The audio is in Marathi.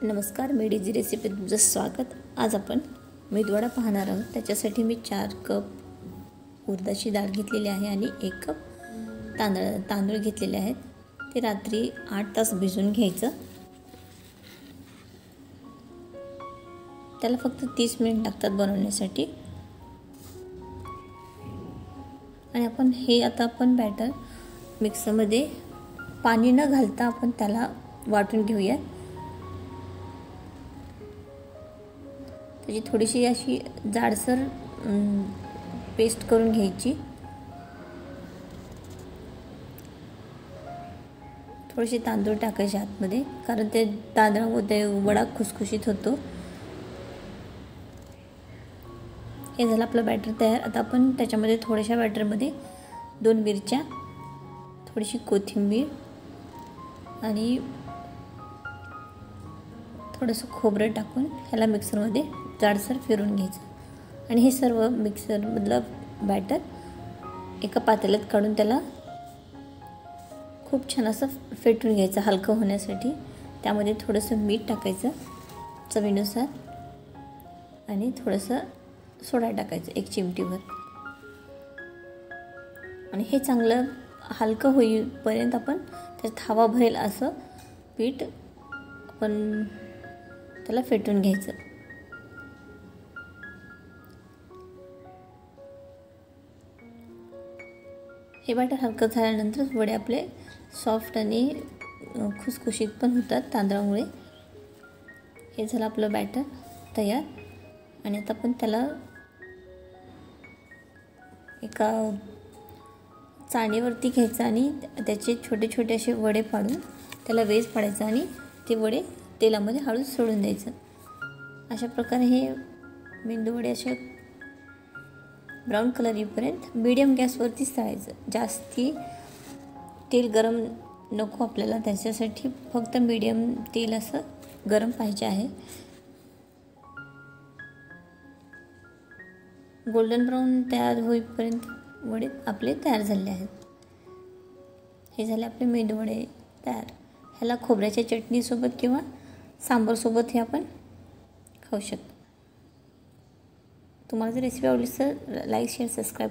नमस्कार, मी डीजी रेसिपीत तुमचं स्वागत। आज आपण मेदूवडा पाहणार आहोत। त्याच्यासाठी मी 4 कप उडदाची डाळ घेतलेली आहे आणि 1 कप तांदूळ घेतलेले आहेत। ते रात्री 8 तास भिजवून घ्यायचं। त्याला फक्त 30 मिनिट लागतात बनवण्यासाठी। आणि आता आपण बॅटर मिक्सरमध्ये पाणी न घालता आपण त्याला वाटून घेऊया। त्याची थोडीशी अशी जाडसर पेस्ट करून घ्यायची। थोडेसे तांदूळ टाकायचे आतमध्ये, कारण ते तांदळामध्ये वडा खुसखुशीत होतो। हे झालं आपलं बॅटर तयार। आता आपण त्याच्यामध्ये थोड्याशा बॅटरमध्ये 2 मिरच्या, थोडीशी कोथिंबीर आणि थोडंसं खोबरं टाकून ह्याला मिक्सरमध्ये जाडसर फिरून घ्यायचं। आणि हे सर्व मिक्सरमधलं बॅटर एका पातेल्यात काढून त्याला खूप छान असं फेटून घ्यायचं हलकं होण्यासाठी। त्यामध्ये थोडंसं मीठ टाकायचं चवीनुसार आणि थोडंसं सोडा टाकायचं 1 चिमटीभर। आणि हे चांगलं हलकं होईपर्यंत आपण त्यात हवा भरेल असं पीठ आपण त्याला फेटून घ्यायचं। हे बॅटर हलकं झाल्यानंतर वडे आपले सॉफ्ट आणि खुसखुशीत पण होतात तांदळामुळे। हे झालं आपलं बॅटर तयार। आणि आता आपण त्याला एका चाळणीवरती घ्यायचं आणि त्याचे छोटे छोटे असे वडे पाडून त्याला वेज पाडायचा आणि ते वडे तेलामध्ये हळूच सोडून द्यायचं। अशा प्रकारे हे मेंदू वडे असे ब्राऊन कलर येईपर्यंत मीडियम गॅसवरतीच तळायचं। जास्ती तेल गरम नको आपल्याला, त्याच्यासाठी फक्त मीडियम तेल असं गरम पाहिजे आहे। गोल्डन ब्राऊन तयार होईपर्यंत वडे आपले तयार झाले आहेत। हे झाले आपले मेंदू वडे तयार। ह्याला खोबऱ्याच्या चटणीसोबत किंवा सांबारसोबत हे आपण खाऊ शकतो। तुम्हाला जर रेसिपी आवडली तर लाईक, शेअर, सबस्क्राईब